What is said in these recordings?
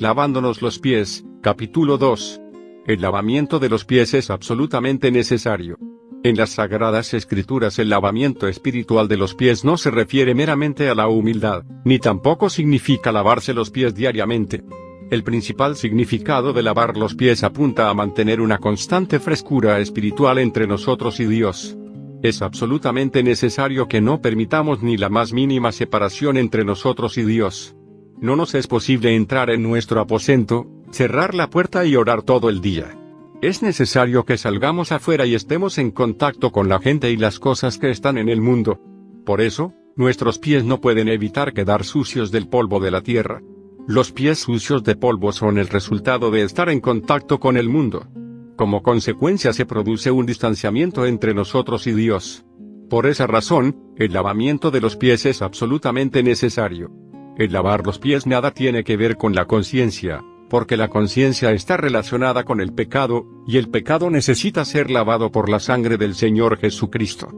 Lavándonos los pies, capítulo 2. El lavamiento de los pies es absolutamente necesario. En las Sagradas Escrituras el lavamiento espiritual de los pies no se refiere meramente a la humildad, ni tampoco significa lavarse los pies diariamente. El principal significado de lavar los pies apunta a mantener una constante frescura espiritual entre nosotros y Dios. Es absolutamente necesario que no permitamos ni la más mínima separación entre nosotros y Dios. No nos es posible entrar en nuestro aposento, cerrar la puerta y orar todo el día. Es necesario que salgamos afuera y estemos en contacto con la gente y las cosas que están en el mundo. Por eso, nuestros pies no pueden evitar quedar sucios del polvo de la tierra. Los pies sucios de polvo son el resultado de estar en contacto con el mundo. Como consecuencia se produce un distanciamiento entre nosotros y Dios. Por esa razón, el lavamiento de los pies es absolutamente necesario. El lavar los pies nada tiene que ver con la conciencia, porque la conciencia está relacionada con el pecado, y el pecado necesita ser lavado por la sangre del Señor Jesucristo.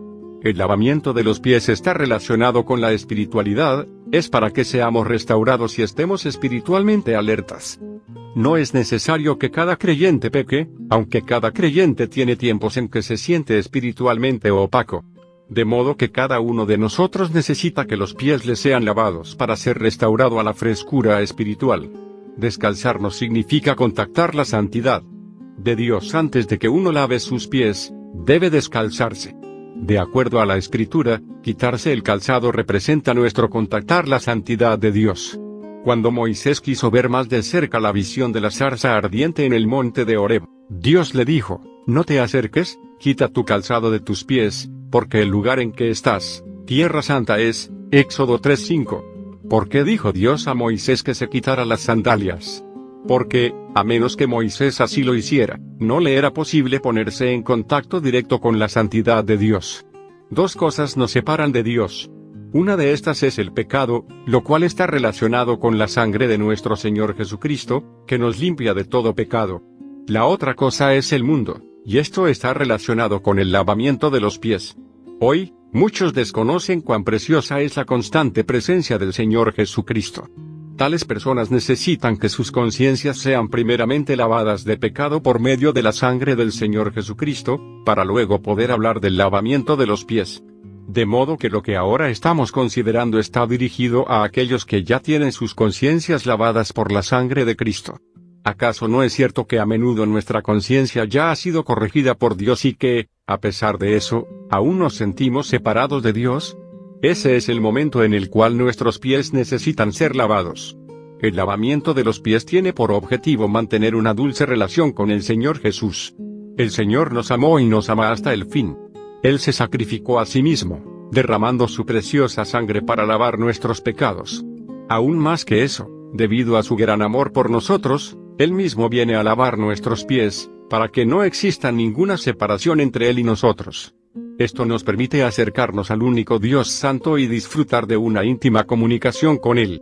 El lavamiento de los pies está relacionado con la espiritualidad, es para que seamos restaurados y estemos espiritualmente alertas. No es necesario que cada creyente peque, aunque cada creyente tiene tiempos en que se siente espiritualmente opaco. De modo que cada uno de nosotros necesita que los pies le sean lavados para ser restaurado a la frescura espiritual. Descalzarnos significa contactar la santidad de Dios. Antes de que uno lave sus pies, debe descalzarse. De acuerdo a la Escritura, quitarse el calzado representa nuestro contactar la santidad de Dios. Cuando Moisés quiso ver más de cerca la visión de la zarza ardiente en el monte de Horeb, Dios le dijo: «No te acerques, quita tu calzado de tus pies, porque el lugar en que estás, tierra santa es». Éxodo 3:5. ¿Por qué dijo Dios a Moisés que se quitara las sandalias? Porque, a menos que Moisés así lo hiciera, no le era posible ponerse en contacto directo con la santidad de Dios. Dos cosas nos separan de Dios. Una de estas es el pecado, lo cual está relacionado con la sangre de nuestro Señor Jesucristo, que nos limpia de todo pecado. La otra cosa es el mundo, y esto está relacionado con el lavamiento de los pies. Hoy, muchos desconocen cuán preciosa es la constante presencia del Señor Jesucristo. Tales personas necesitan que sus conciencias sean primeramente lavadas de pecado por medio de la sangre del Señor Jesucristo, para luego poder hablar del lavamiento de los pies. De modo que lo que ahora estamos considerando está dirigido a aquellos que ya tienen sus conciencias lavadas por la sangre de Cristo. ¿Acaso no es cierto que a menudo nuestra conciencia ya ha sido corregida por Dios y que, a pesar de eso, aún nos sentimos separados de Dios? Ese es el momento en el cual nuestros pies necesitan ser lavados. El lavamiento de los pies tiene por objetivo mantener una dulce relación con el Señor Jesús. El Señor nos amó y nos ama hasta el fin. Él se sacrificó a sí mismo, derramando su preciosa sangre para lavar nuestros pecados. Aún más que eso, debido a su gran amor por nosotros, Él mismo viene a lavar nuestros pies, para que no exista ninguna separación entre Él y nosotros. Esto nos permite acercarnos al único Dios Santo y disfrutar de una íntima comunicación con Él.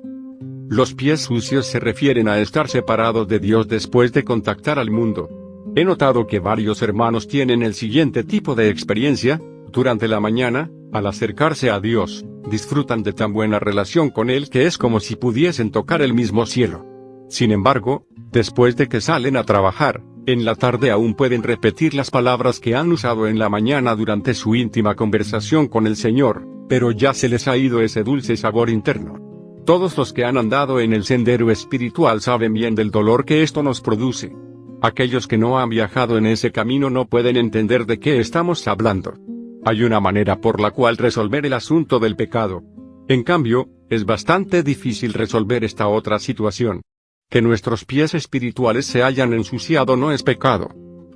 Los pies sucios se refieren a estar separados de Dios después de contactar al mundo. He notado que varios hermanos tienen el siguiente tipo de experiencia: durante la mañana, al acercarse a Dios, disfrutan de tan buena relación con Él que es como si pudiesen tocar el mismo cielo. Sin embargo, después de que salen a trabajar, en la tarde aún pueden repetir las palabras que han usado en la mañana durante su íntima conversación con el Señor, pero ya se les ha ido ese dulce sabor interno. Todos los que han andado en el sendero espiritual saben bien del dolor que esto nos produce. Aquellos que no han viajado en ese camino no pueden entender de qué estamos hablando. Hay una manera por la cual resolver el asunto del pecado. En cambio, es bastante difícil resolver esta otra situación. Que nuestros pies espirituales se hayan ensuciado no es pecado.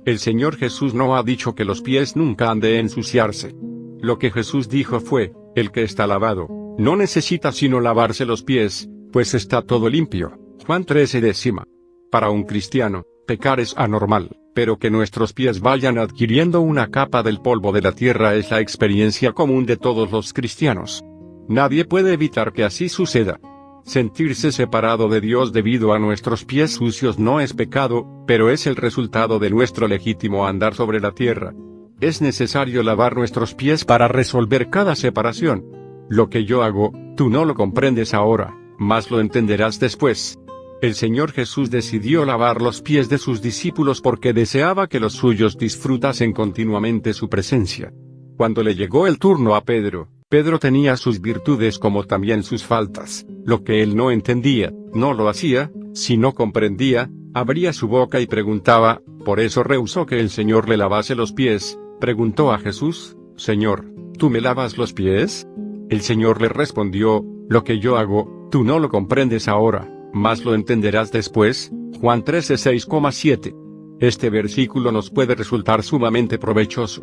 El Señor Jesús no ha dicho que los pies nunca han de ensuciarse. Lo que Jesús dijo fue: el que está lavado, no necesita sino lavarse los pies, pues está todo limpio. Juan 13:10. Para un cristiano, pecar es anormal, pero que nuestros pies vayan adquiriendo una capa del polvo de la tierra es la experiencia común de todos los cristianos. Nadie puede evitar que así suceda. Sentirse separado de Dios debido a nuestros pies sucios no es pecado, pero es el resultado de nuestro legítimo andar sobre la tierra. Es necesario lavar nuestros pies para resolver cada separación. Lo que yo hago, tú no lo comprendes ahora, mas lo entenderás después. El Señor Jesús decidió lavar los pies de sus discípulos porque deseaba que los suyos disfrutasen continuamente su presencia. Cuando le llegó el turno a Pedro, Pedro tenía sus virtudes como también sus faltas. Lo que él no entendía, no lo hacía; si no comprendía, abría su boca y preguntaba. Por eso rehusó que el Señor le lavase los pies. Preguntó a Jesús: Señor, ¿tú me lavas los pies? El Señor le respondió: lo que yo hago, tú no lo comprendes ahora, mas lo entenderás después. Juan 13:6,7. Este versículo nos puede resultar sumamente provechoso.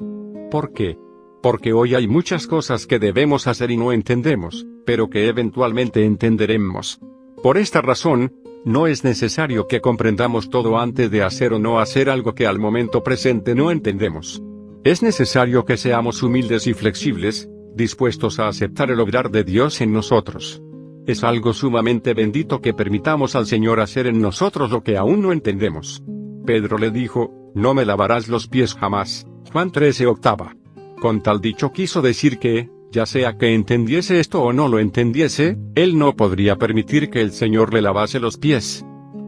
¿Por qué? Porque hoy hay muchas cosas que debemos hacer y no entendemos, pero que eventualmente entenderemos. Por esta razón, no es necesario que comprendamos todo antes de hacer o no hacer algo que al momento presente no entendemos. Es necesario que seamos humildes y flexibles, dispuestos a aceptar el obrar de Dios en nosotros. Es algo sumamente bendito que permitamos al Señor hacer en nosotros lo que aún no entendemos. Pedro le dijo: no me lavarás los pies jamás. Juan 13:8. Con tal dicho quiso decir que, ya sea que entendiese esto o no lo entendiese, él no podría permitir que el Señor le lavase los pies.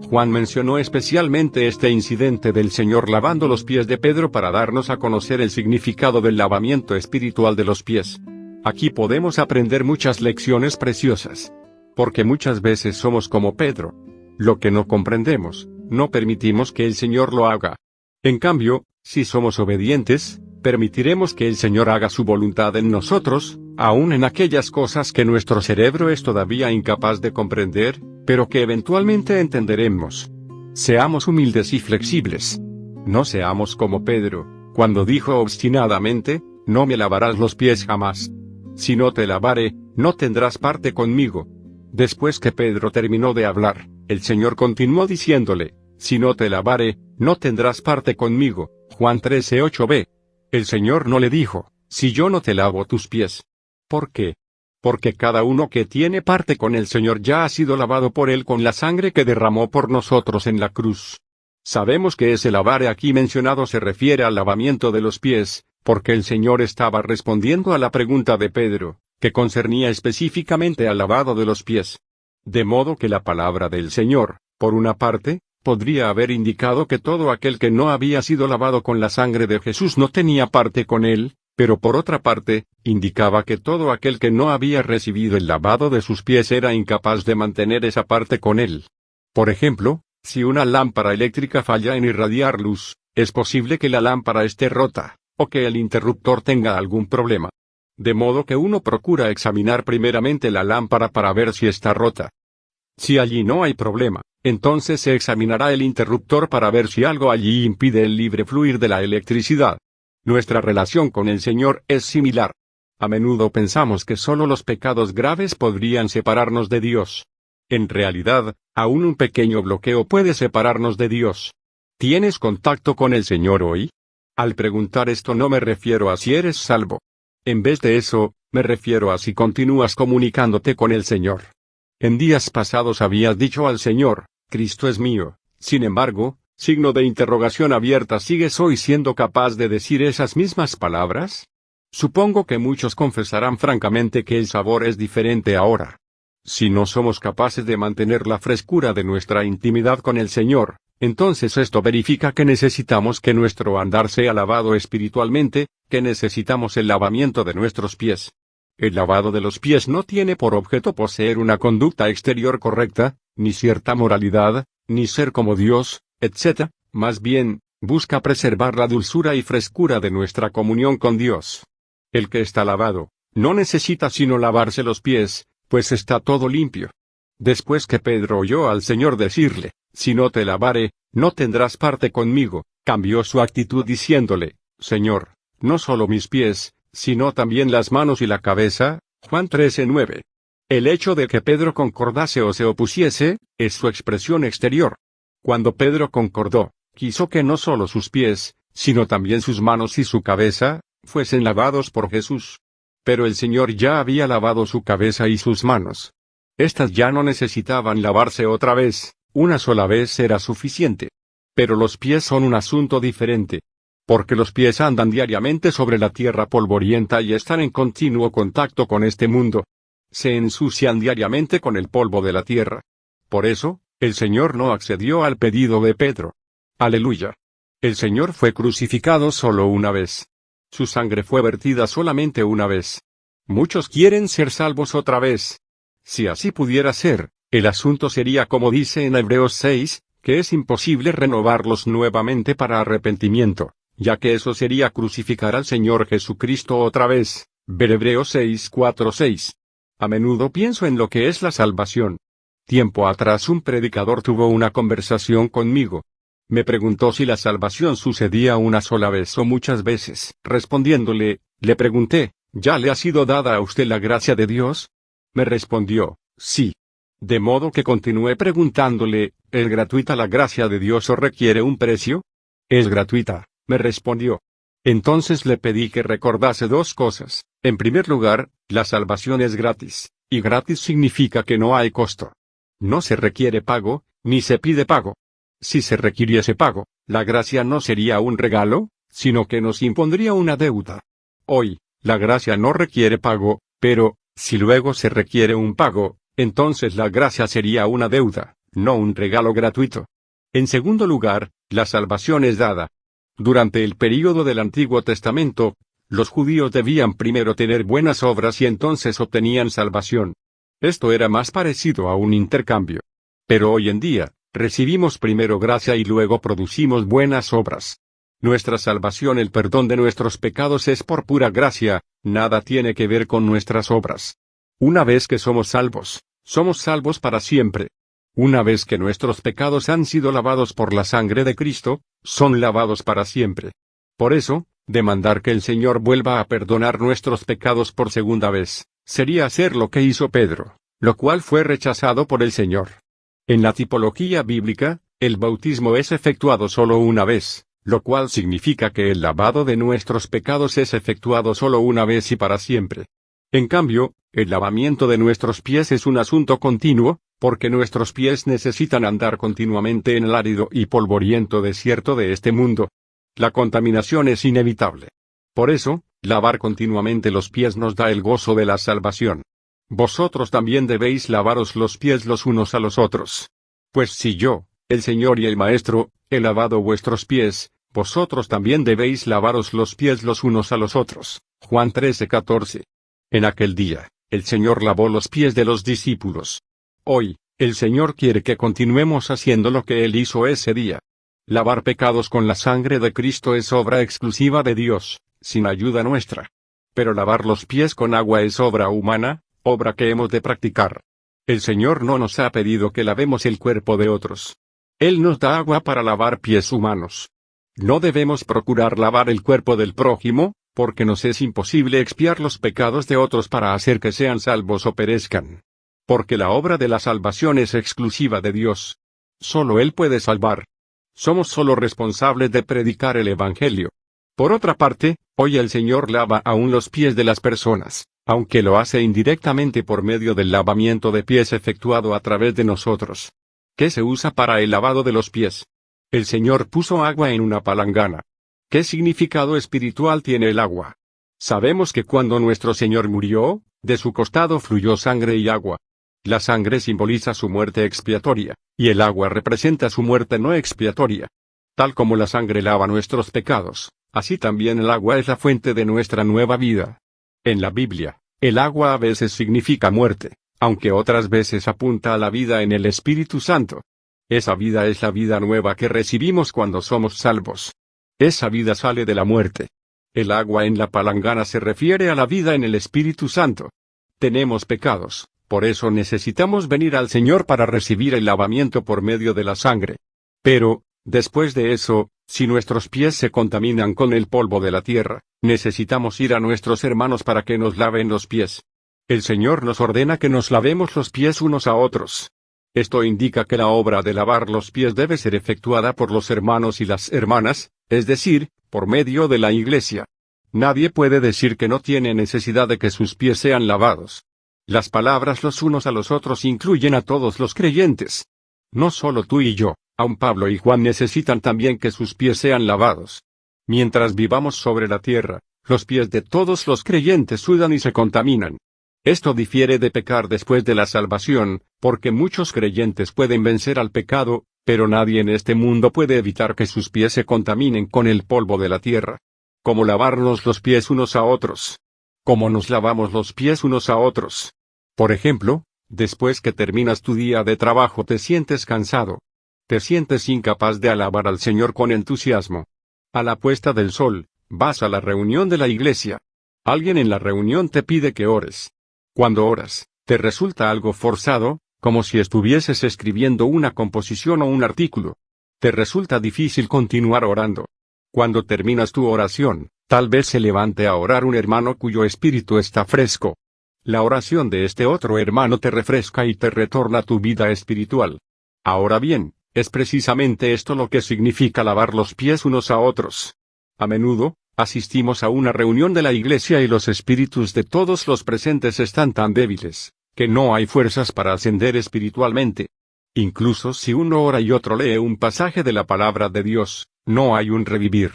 Juan mencionó especialmente este incidente del Señor lavando los pies de Pedro para darnos a conocer el significado del lavamiento espiritual de los pies. Aquí podemos aprender muchas lecciones preciosas. Porque muchas veces somos como Pedro. Lo que no comprendemos, no permitimos que el Señor lo haga. En cambio, si somos obedientes, permitiremos que el Señor haga su voluntad en nosotros, aun en aquellas cosas que nuestro cerebro es todavía incapaz de comprender, pero que eventualmente entenderemos. Seamos humildes y flexibles. No seamos como Pedro, cuando dijo obstinadamente: no me lavarás los pies jamás. Si no te lavare, no tendrás parte conmigo. Después que Pedro terminó de hablar, el Señor continuó diciéndole: si no te lavare, no tendrás parte conmigo. Juan 13:8b. El Señor no le dijo: si yo no te lavo tus pies. ¿Por qué? Porque cada uno que tiene parte con el Señor ya ha sido lavado por Él con la sangre que derramó por nosotros en la cruz. Sabemos que ese lavare aquí mencionado se refiere al lavamiento de los pies, porque el Señor estaba respondiendo a la pregunta de Pedro, que concernía específicamente al lavado de los pies. De modo que la palabra del Señor, por una parte, podría haber indicado que todo aquel que no había sido lavado con la sangre de Jesús no tenía parte con Él, pero por otra parte, indicaba que todo aquel que no había recibido el lavado de sus pies era incapaz de mantener esa parte con Él. Por ejemplo, si una lámpara eléctrica falla en irradiar luz, es posible que la lámpara esté rota, o que el interruptor tenga algún problema. De modo que uno procura examinar primeramente la lámpara para ver si está rota. Si allí no hay problema, entonces se examinará el interruptor para ver si algo allí impide el libre fluir de la electricidad. Nuestra relación con el Señor es similar. A menudo pensamos que solo los pecados graves podrían separarnos de Dios. En realidad, aún un pequeño bloqueo puede separarnos de Dios. ¿Tienes contacto con el Señor hoy? Al preguntar esto no me refiero a si eres salvo. En vez de eso, me refiero a si continúas comunicándote con el Señor. En días pasados habías dicho al Señor: Cristo es mío. Sin embargo, signo de interrogación abierta, ¿sigues hoy siendo capaz de decir esas mismas palabras? Supongo que muchos confesarán francamente que el sabor es diferente ahora. Si no somos capaces de mantener la frescura de nuestra intimidad con el Señor, entonces esto verifica que necesitamos que nuestro andar sea lavado espiritualmente, que necesitamos el lavamiento de nuestros pies. El lavado de los pies no tiene por objeto poseer una conducta exterior correcta, ni cierta moralidad, ni ser como Dios, etc. Más bien, busca preservar la dulzura y frescura de nuestra comunión con Dios. El que está lavado, no necesita sino lavarse los pies, pues está todo limpio. Después que Pedro oyó al Señor decirle: si no te lavare, no tendrás parte conmigo, cambió su actitud diciéndole: Señor, no solo mis pies, sino también las manos y la cabeza. Juan 13:9. El hecho de que Pedro concordase o se opusiese, es su expresión exterior. Cuando Pedro concordó, quiso que no solo sus pies, sino también sus manos y su cabeza, fuesen lavados por Jesús. Pero el Señor ya había lavado su cabeza y sus manos. Estas ya no necesitaban lavarse otra vez, una sola vez era suficiente. Pero los pies son un asunto diferente. Porque los pies andan diariamente sobre la tierra polvorienta y están en continuo contacto con este mundo. Se ensucian diariamente con el polvo de la tierra. Por eso, El Señor no accedió al pedido de Pedro. Aleluya. El Señor fue crucificado solo una vez. Su sangre fue vertida solamente una vez. Muchos quieren ser salvos otra vez. Si así pudiera ser, el asunto sería como dice en Hebreos 6, que es imposible renovarlos nuevamente para arrepentimiento, ya que eso sería crucificar al Señor Jesucristo otra vez. Ver Hebreos 6, 4, 6. A menudo pienso en lo que es la salvación. Tiempo atrás un predicador tuvo una conversación conmigo. Me preguntó si la salvación sucedía una sola vez o muchas veces. Respondiéndole, le pregunté, ¿ya le ha sido dada a usted la gracia de Dios? Me respondió, sí. De modo que continué preguntándole, ¿es gratuita la gracia de Dios o requiere un precio? Es gratuita, me respondió. Entonces le pedí que recordase dos cosas. En primer lugar, la salvación es gratis, y gratis significa que no hay costo. No se requiere pago, ni se pide pago. Si se requiriese pago, la gracia no sería un regalo, sino que nos impondría una deuda. Hoy, la gracia no requiere pago, pero, si luego se requiere un pago, entonces la gracia sería una deuda, no un regalo gratuito. En segundo lugar, la salvación es dada. Durante el período del Antiguo Testamento, los judíos debían primero tener buenas obras y entonces obtenían salvación. Esto era más parecido a un intercambio. Pero hoy en día, recibimos primero gracia y luego producimos buenas obras. Nuestra salvación, el perdón de nuestros pecados es por pura gracia, nada tiene que ver con nuestras obras. Una vez que somos salvos para siempre. Una vez que nuestros pecados han sido lavados por la sangre de Cristo, son lavados para siempre. Por eso, demandar que el Señor vuelva a perdonar nuestros pecados por segunda vez, sería hacer lo que hizo Pedro, lo cual fue rechazado por el Señor. En la tipología bíblica, el bautismo es efectuado solo una vez, lo cual significa que el lavado de nuestros pecados es efectuado solo una vez y para siempre. En cambio, el lavamiento de nuestros pies es un asunto continuo, porque nuestros pies necesitan andar continuamente en el árido y polvoriento desierto de este mundo. La contaminación es inevitable. Por eso, lavar continuamente los pies nos da el gozo de la salvación. Vosotros también debéis lavaros los pies los unos a los otros. Pues si yo, el Señor y el Maestro, he lavado vuestros pies, vosotros también debéis lavaros los pies los unos a los otros. Juan 13:14. En aquel día, el Señor lavó los pies de los discípulos. Hoy, el Señor quiere que continuemos haciendo lo que Él hizo ese día. Lavar pecados con la sangre de Cristo es obra exclusiva de Dios, sin ayuda nuestra. Pero lavar los pies con agua es obra humana, obra que hemos de practicar. El Señor no nos ha pedido que lavemos el cuerpo de otros. Él nos da agua para lavar pies humanos. No debemos procurar lavar el cuerpo del prójimo, porque nos es imposible expiar los pecados de otros para hacer que sean salvos o perezcan. Porque la obra de la salvación es exclusiva de Dios. Solo Él puede salvar. Somos solo responsables de predicar el Evangelio. Por otra parte, hoy el Señor lava aún los pies de las personas, aunque lo hace indirectamente por medio del lavamiento de pies efectuado a través de nosotros. ¿Qué se usa para el lavado de los pies? El Señor puso agua en una palangana. ¿Qué significado espiritual tiene el agua? Sabemos que cuando nuestro Señor murió, de su costado fluyó sangre y agua. La sangre simboliza su muerte expiatoria, y el agua representa su muerte no expiatoria. Tal como la sangre lava nuestros pecados, así también el agua es la fuente de nuestra nueva vida. En la Biblia, el agua a veces significa muerte, aunque otras veces apunta a la vida en el Espíritu Santo. Esa vida es la vida nueva que recibimos cuando somos salvos. Esa vida sale de la muerte. El agua en la palangana se refiere a la vida en el Espíritu Santo. Tenemos pecados, por eso necesitamos venir al Señor para recibir el lavamiento por medio de la sangre. Pero, después de eso, si nuestros pies se contaminan con el polvo de la tierra, necesitamos ir a nuestros hermanos para que nos laven los pies. El Señor nos ordena que nos lavemos los pies unos a otros. Esto indica que la obra de lavar los pies debe ser efectuada por los hermanos y las hermanas, es decir, por medio de la Iglesia. Nadie puede decir que no tiene necesidad de que sus pies sean lavados. Las palabras los unos a los otros incluyen a todos los creyentes. No solo tú y yo, aun Pablo y Juan necesitan también que sus pies sean lavados. Mientras vivamos sobre la tierra, los pies de todos los creyentes sudan y se contaminan. Esto difiere de pecar después de la salvación, Porque muchos creyentes pueden vencer al pecado, pero nadie en este mundo puede evitar que sus pies se contaminen con el polvo de la tierra. ¿Cómo lavarnos los pies unos a otros? ¿Cómo nos lavamos los pies unos a otros? Por ejemplo, después que terminas tu día de trabajo te sientes cansado. Te sientes incapaz de alabar al Señor con entusiasmo. A la puesta del sol, vas a la reunión de la iglesia. Alguien en la reunión te pide que ores. Cuando oras, te resulta algo forzado, como si estuvieses escribiendo una composición o un artículo. Te resulta difícil continuar orando. Cuando terminas tu oración, tal vez se levante a orar un hermano cuyo espíritu está fresco. La oración de este otro hermano te refresca y te retorna tu vida espiritual. Ahora bien, es precisamente esto lo que significa lavar los pies unos a otros. A menudo, asistimos a una reunión de la iglesia y los espíritus de todos los presentes están tan débiles, que no hay fuerzas para ascender espiritualmente. Incluso si uno ora y otro lee un pasaje de la palabra de Dios, no hay un revivir.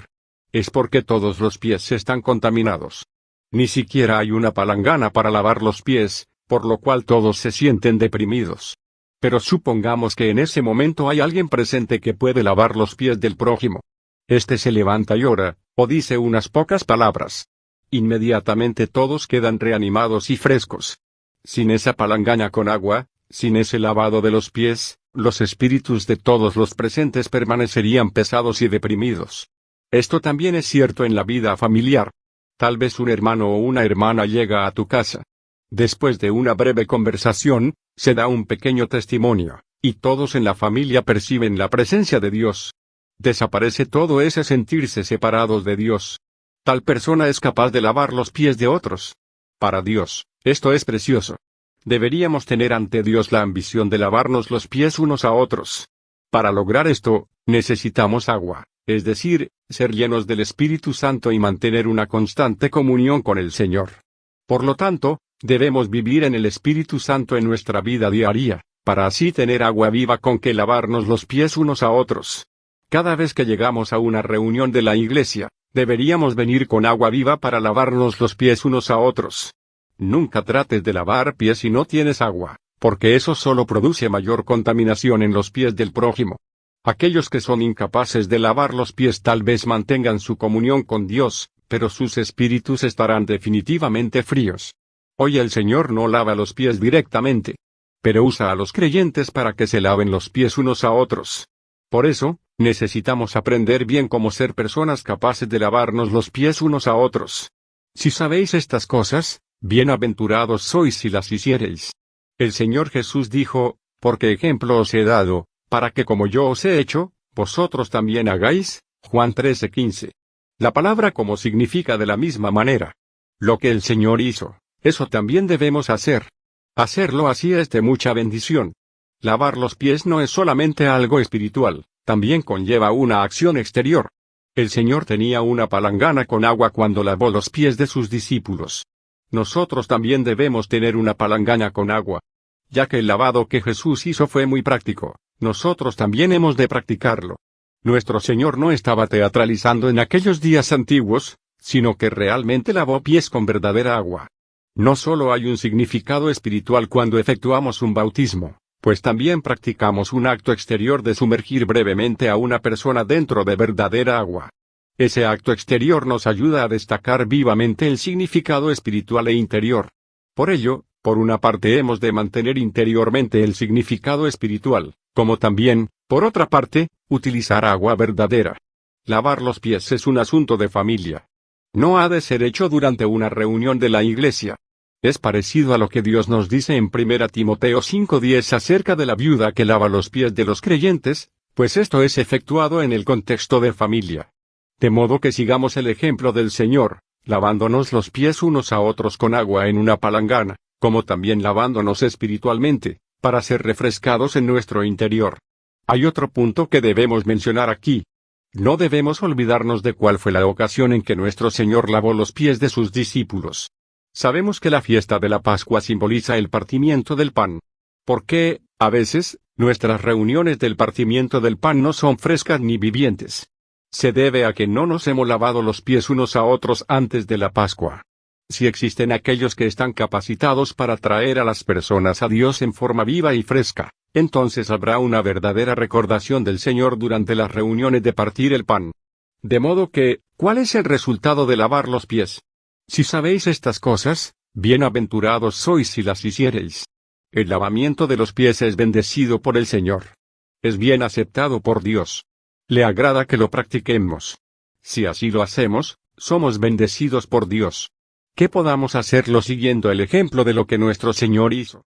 Es porque todos los pies están contaminados. Ni siquiera hay una palangana para lavar los pies, por lo cual todos se sienten deprimidos. Pero supongamos que en ese momento hay alguien presente que puede lavar los pies del prójimo. Este se levanta y ora, o dice unas pocas palabras. Inmediatamente todos quedan reanimados y frescos. Sin esa palangana con agua, sin ese lavado de los pies, los espíritus de todos los presentes permanecerían pesados y deprimidos. Esto también es cierto en la vida familiar. Tal vez un hermano o una hermana llega a tu casa. Después de una breve conversación, se da un pequeño testimonio, y todos en la familia perciben la presencia de Dios. Desaparece todo ese sentirse separados de Dios. Tal persona es capaz de lavar los pies de otros. Para Dios, esto es precioso. Deberíamos tener ante Dios la ambición de lavarnos los pies unos a otros. Para lograr esto, necesitamos agua, es decir, ser llenos del Espíritu Santo y mantener una constante comunión con el Señor. Por lo tanto, debemos vivir en el Espíritu Santo en nuestra vida diaria, para así tener agua viva con que lavarnos los pies unos a otros. Cada vez que llegamos a una reunión de la iglesia, deberíamos venir con agua viva para lavarnos los pies unos a otros. Nunca trates de lavar pies si no tienes agua, porque eso solo produce mayor contaminación en los pies del prójimo. Aquellos que son incapaces de lavar los pies tal vez mantengan su comunión con Dios, pero sus espíritus estarán definitivamente fríos. Hoy el Señor no lava los pies directamente, pero usa a los creyentes para que se laven los pies unos a otros. Por eso, necesitamos aprender bien cómo ser personas capaces de lavarnos los pies unos a otros. Si sabéis estas cosas, bienaventurados sois si las hiciereis. El Señor Jesús dijo, porque ejemplo os he dado, para que como yo os he hecho, vosotros también hagáis. Juan 13:15. La palabra como significa de la misma manera. Lo que el Señor hizo, eso también debemos hacer. Hacerlo así es de mucha bendición. Lavar los pies no es solamente algo espiritual, también conlleva una acción exterior. El Señor tenía una palangana con agua cuando lavó los pies de sus discípulos. Nosotros también debemos tener una palangana con agua. Ya que el lavado que Jesús hizo fue muy práctico, nosotros también hemos de practicarlo. Nuestro Señor no estaba teatralizando en aquellos días antiguos, sino que realmente lavó pies con verdadera agua. No solo hay un significado espiritual cuando efectuamos un bautismo, pues también practicamos un acto exterior de sumergir brevemente a una persona dentro de verdadera agua. Ese acto exterior nos ayuda a destacar vivamente el significado espiritual e interior. Por ello, por una parte hemos de mantener interiormente el significado espiritual, como también, por otra parte, utilizar agua verdadera. Lavar los pies es un asunto de familia. No ha de ser hecho durante una reunión de la iglesia. Es parecido a lo que Dios nos dice en 1 Timoteo 5:10 acerca de la viuda que lava los pies de los creyentes, pues esto es efectuado en el contexto de familia. De modo que sigamos el ejemplo del Señor, lavándonos los pies unos a otros con agua en una palangana, como también lavándonos espiritualmente, para ser refrescados en nuestro interior. Hay otro punto que debemos mencionar aquí. No debemos olvidarnos de cuál fue la ocasión en que nuestro Señor lavó los pies de sus discípulos. Sabemos que la fiesta de la Pascua simboliza el partimiento del pan. ¿Por qué, a veces, nuestras reuniones del partimiento del pan no son frescas ni vivientes? Se debe a que no nos hemos lavado los pies unos a otros antes de la Pascua. Si existen aquellos que están capacitados para traer a las personas a Dios en forma viva y fresca, entonces habrá una verdadera recordación del Señor durante las reuniones de partir el pan. De modo que, ¿cuál es el resultado de lavar los pies? Si sabéis estas cosas, bienaventurados sois si las hiciereis. El lavamiento de los pies es bendecido por el Señor. Es bien aceptado por Dios. Le agrada que lo practiquemos. Si así lo hacemos, somos bendecidos por Dios. Que podamos hacerlo siguiendo el ejemplo de lo que nuestro Señor hizo.